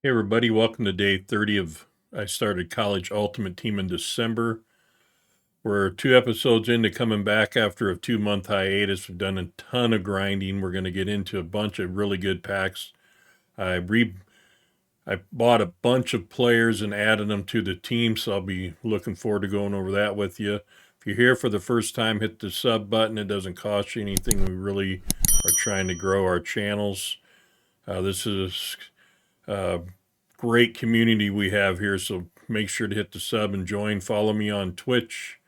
Hey everybody, welcome to day 30 of I started College Ultimate Team in December. We're 2 episodes into coming back after a 2-month hiatus. We've done a ton of grinding. We're going to get into a bunch of really good packs. I bought a bunch of players and added them to the team, so I'll be looking forward to going over that with you. If you're here for the first time, hit the sub button. It doesn't cost you anything. We really are trying to grow our channels. This is great community we have here, so make sure to hit the sub and join. Follow me on Twitch,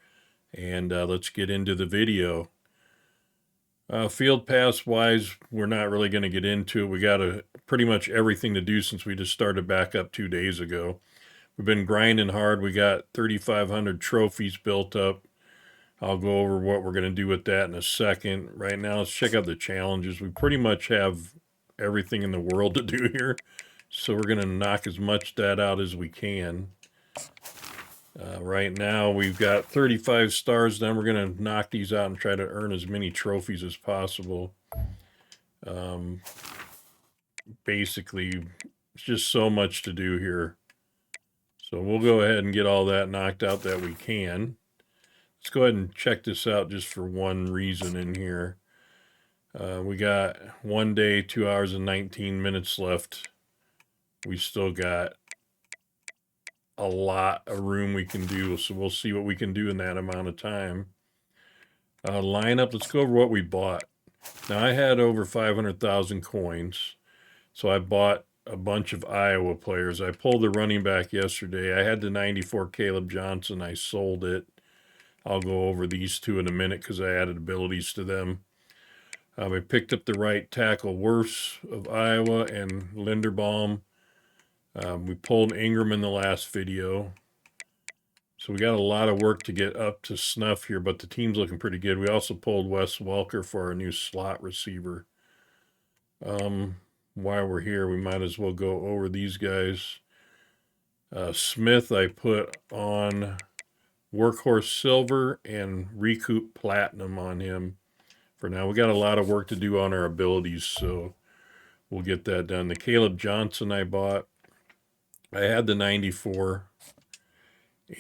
and let's get into the video. Field pass wise, we're not really going to get into it. We got pretty much everything to do since we just started back up 2 days ago. We've been grinding hard. We got 3,500 trophies built up. I'll go over what we're going to do with that in a second. Right now, let's check out the challenges. We pretty much have everything in the world to do here, so we're going to knock as much of that out as we can. Right now, we've got 35 stars. Then we're going to knock these out and try to earn as many trophies as possible. Basically, it's just so much to do here. So we'll go ahead and get all that knocked out that we can. Let's go ahead and check this out just for one reason in here. We got 1 day, 2 hours and 19 minutes left. We still got a lot of room we can do, so we'll see what we can do in that amount of time. Lineup, let's go over what we bought. Now, I had over 500,000 coins, so I bought a bunch of Iowa players. I pulled the running back yesterday. I had the 94 Caleb Johnson. I sold it. I'll go over these two in a minute because I added abilities to them. I picked up the right tackle Worse of Iowa and Linderbaum. We pulled Ingram in the last video. So we got a lot of work to get up to snuff here, but the team's looking pretty good. We also pulled Wes Welker for our new slot receiver. While we're here, we might as well go over these guys. Smith, I put on Workhorse Silver and Recoup Platinum on him. For now, we got a lot of work to do on our abilities, so we'll get that done. The Caleb Johnson I bought. I had the 94,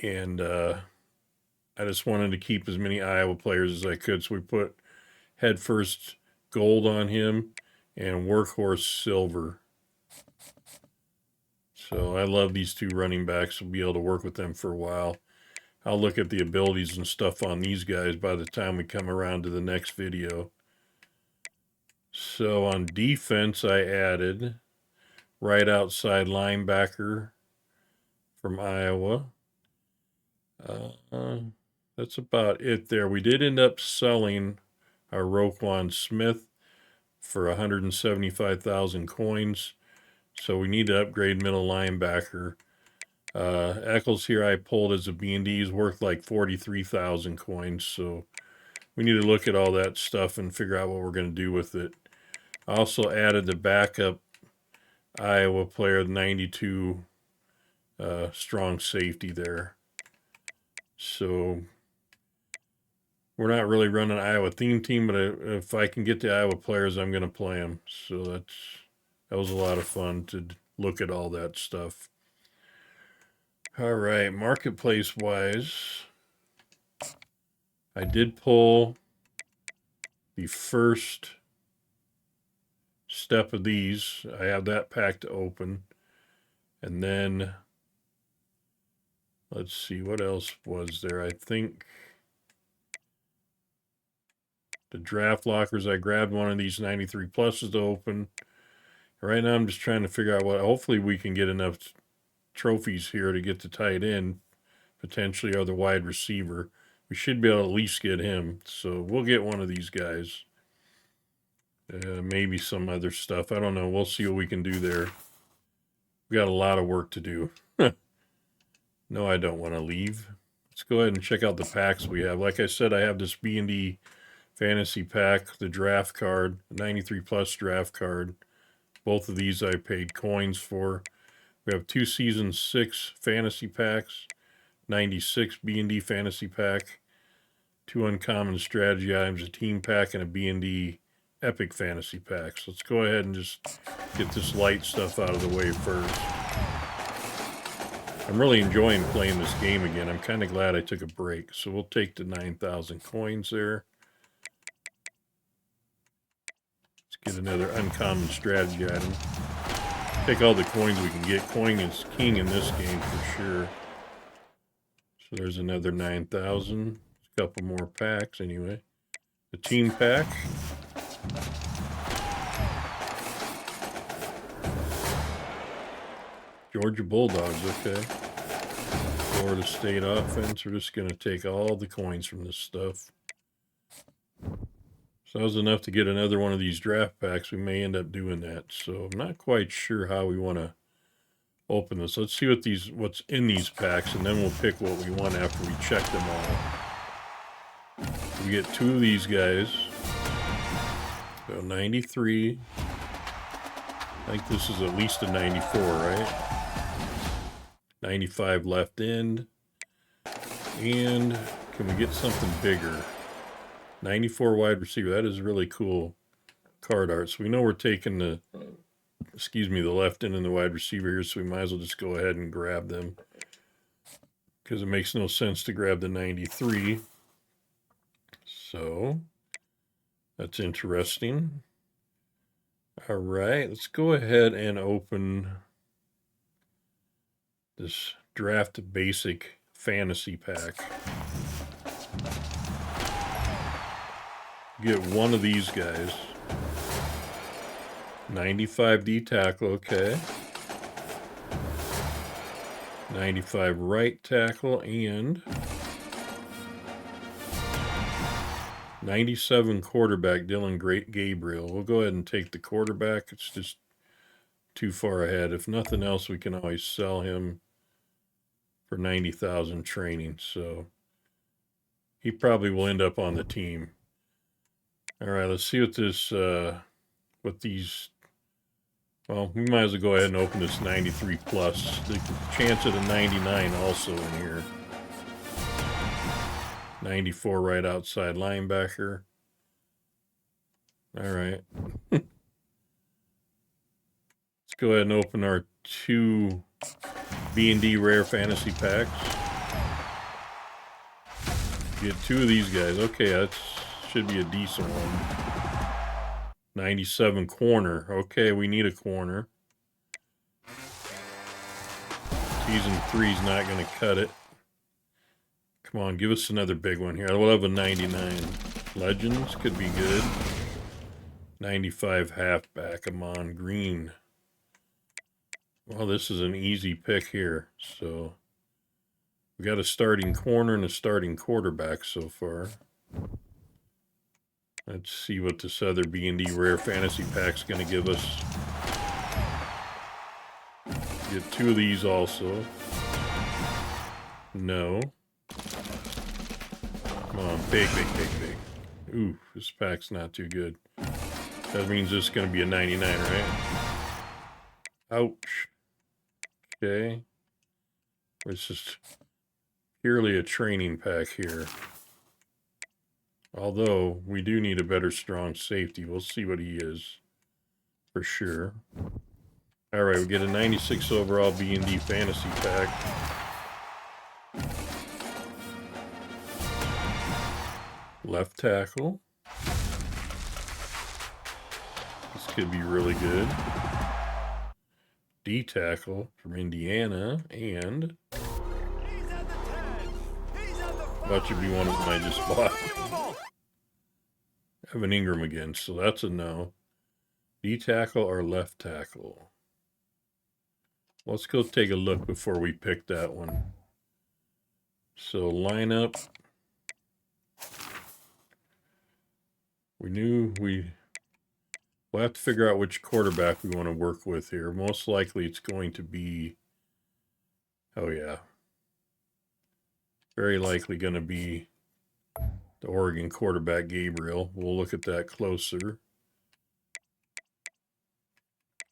and I just wanted to keep as many Iowa players as I could, so we put Head First Gold on him and Workhorse Silver. So I love these two running backs. We'll be able to work with them for a while. I'll look at the abilities and stuff on these guys by the time we come around to the next video. So on defense, I added right outside linebacker from Iowa. That's about it there. We did end up selling our Roquan Smith for 175,000 coins. So we need to upgrade middle linebacker. Eccles here I pulled as a B&D. He's worth like 43,000 coins. So we need to look at all that stuff and figure out what we're going to do with it. I also added the backup Iowa player, 92 strong safety there. So we're not really running an Iowa theme team, but if I can get the Iowa players, I'm going to play them. So that was a lot of fun to look at all that stuff. All right, marketplace-wise, I did pull the first step of these. I have that pack to open. And then, let's see, what else was there? I think the draft lockers, I grabbed one of these 93 pluses to open. Right now, I'm just trying to figure out hopefully we can get enough trophies here to get the tight end, potentially, or the wide receiver. We should be able to at least get him. So we'll get one of these guys. Maybe some other stuff. I don't know. We'll see what we can do there. We got a lot of work to do. No, I don't want to leave. Let's go ahead and check out the packs we have. Like I said, I have this B&D fantasy pack, the draft card, the 93 plus draft card. Both of these I paid coins for. We have 2 Season 6 fantasy packs, 96 B&D fantasy pack, 2 uncommon strategy items, a team pack, and a B&D epic fantasy pack. So let's go ahead and just get this light stuff out of the way first. I'm really enjoying playing this game again. I'm kind of glad I took a break. So we'll take the 9,000 coins there. Let's get another uncommon strategy item. Take all the coins we can get. Coin is king in this game for sure. So there's another 9,000. A couple more packs anyway. The team pack. Georgia Bulldogs, okay. Florida State offense. We're just going to take all the coins from this stuff. So that was enough to get another one of these draft packs. We may end up doing that. So I'm not quite sure how we want to open this. Let's see what's in these packs, and then we'll pick what we want after we check them all. We get 2 of these guys. So 93. I think this is at least a 94, right? 95 left end. And can we get something bigger? 94 wide receiver. That is really cool card art. So we know we're taking the left end and the wide receiver here, so we might as well just go ahead and grab them. Because it makes no sense to grab the 93. So that's interesting. All right, let's go ahead and open this draft basic fantasy pack. Get one of these guys. 95 D tackle, okay. 95 right tackle and 97 quarterback, Dylan Gabriel. We'll go ahead and take the quarterback. It's just too far ahead. If nothing else, we can always sell him for 90,000 training. So he probably will end up on the team. All right, let's see what this, what these, well, we might as well go ahead and open this 93 plus. The chance at a 99 also in here. 94 right outside linebacker. All right. Let's go ahead and open our 2 B&D rare fantasy packs. Get 2 of these guys. Okay, that should be a decent one. 97 corner. Okay, we need a corner. Season 3 is not going to cut it. Come on, give us another big one here. We'll have a 99. Legends could be good. 95 halfback. Amon Green. Well, this is an easy pick here. So we got a starting corner and a starting quarterback so far. Let's see what this other B&D rare fantasy pack's going to give us. Get 2 of these also. No. Come on, big. Ooh, this pack's not too good. That means this is going to be a 99, right? Ouch. Okay. It's just purely a training pack here. Although, we do need a better strong safety. We'll see what he is. For sure. Alright, we get a 96 overall B&D fantasy pack. Left tackle. This could be really good. D tackle from Indiana. And that should be one of them I just bought. Evan Ingram again, so that's a no. D tackle or left tackle? Let's go take a look before we pick that one. So lineup. We'll have to figure out which quarterback we want to work with here. Most likely it's going to be, oh yeah, very likely going to be the Oregon quarterback, Gabriel. We'll look at that closer.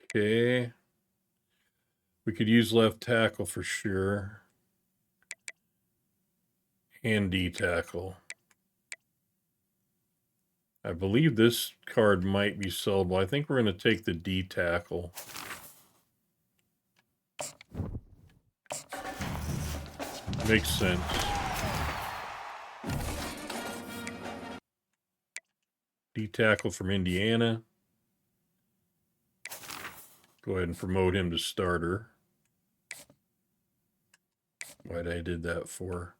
Okay. We could use left tackle for sure. And D tackle. I believe this card might be sellable. I think we're going to take the D tackle. Makes sense. D-tackle from Indiana. Go ahead and promote him to starter. Why'd I did that for?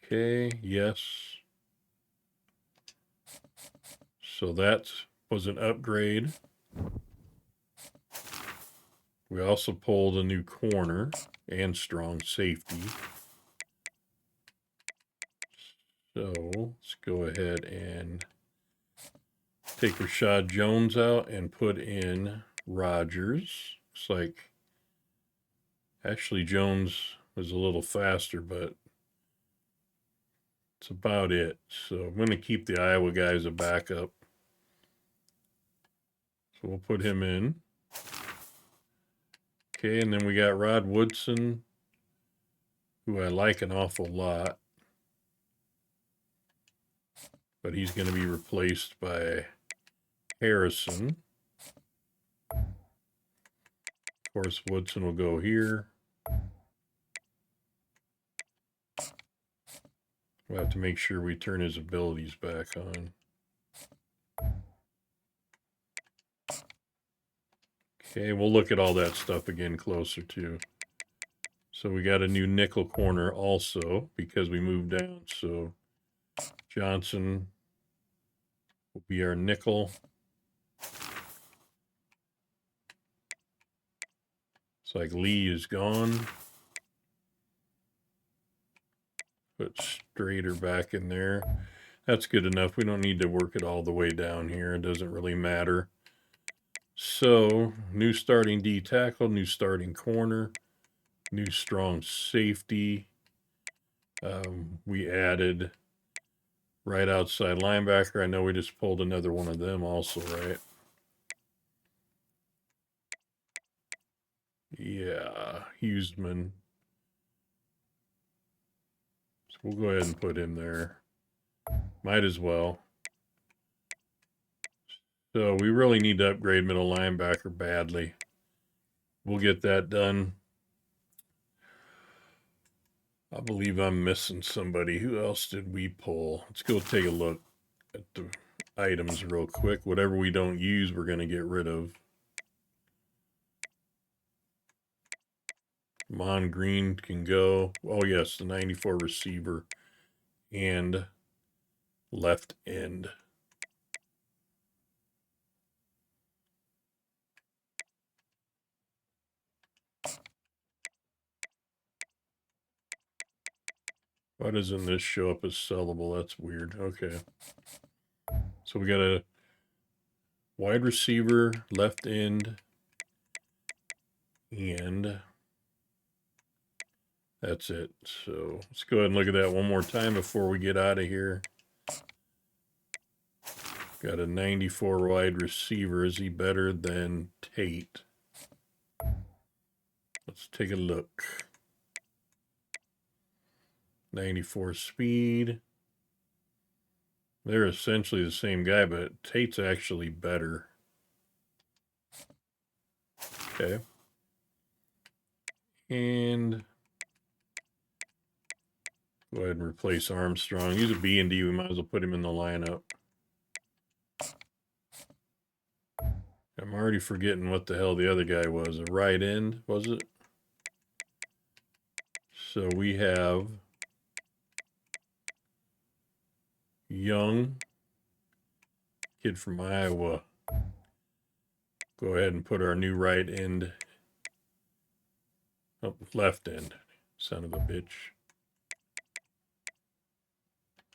Okay, yes. So that was an upgrade. We also pulled a new corner and strong safety. So let's go ahead and take Rashad Jones out and put in Rodgers. Looks like actually Jones was a little faster, but that's about it. So I'm going to keep the Iowa guy as a backup. So we'll put him in. Okay, and then we got Rod Woodson, who I like an awful lot. But he's going to be replaced by Harrison. Of course, Woodson will go here. We'll have to make sure we turn his abilities back on. Okay, we'll look at all that stuff again closer too. So we got a new nickel corner also because we moved down. So Johnson will be our nickel. It's like Lee is gone. Put Strader back in there. That's good enough. We don't need to work it all the way down here. It doesn't really matter. So, new starting D tackle, new starting corner, new strong safety. We added right outside linebacker. I know we just pulled another one of them also, right? Yeah, Huseman. So we'll go ahead and put him there. Might as well. So we really need to upgrade middle linebacker badly. We'll get that done. I believe I'm missing somebody. Who else did we pull? Let's go take a look at the items real quick. Whatever we don't use, we're going to get rid of. Mon Green can go. Oh, yes, the 94 receiver and left end. Why doesn't this show up as sellable? That's weird. Okay. So we got a wide receiver, left end, and that's it. So let's go ahead and look at that one more time before we get out of here. Got a 94 wide receiver. Is he better than Tate? Let's take a look. 94 speed. They're essentially the same guy, but Tate's actually better. Okay. And go ahead and replace Armstrong. He's a B and D. We might as well put him in the lineup. I'm already forgetting what the hell the other guy was. A right end, was it? So we have Young, kid from Iowa. Go ahead and put our new right end. Oh, left end. Son of a bitch.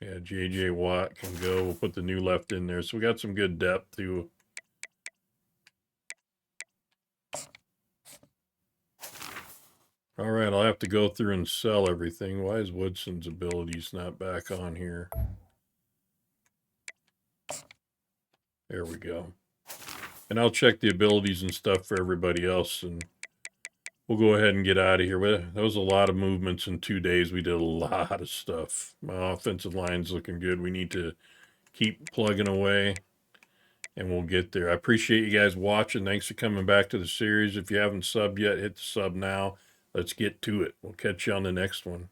Yeah, J.J. Watt can go. We'll put the new left in there. So we got some good depth too. All right, I'll have to go through and sell everything. Why is Woodson's abilities not back on here? There we go. And I'll check the abilities and stuff for everybody else, and we'll go ahead and get out of here. That was a lot of movements in 2 days. We did a lot of stuff. My offensive line's looking good. We need to keep plugging away, and we'll get there. I appreciate you guys watching. Thanks for coming back to the series. If you haven't subbed yet, hit the sub now. let's get to it. We'll catch you on the next one.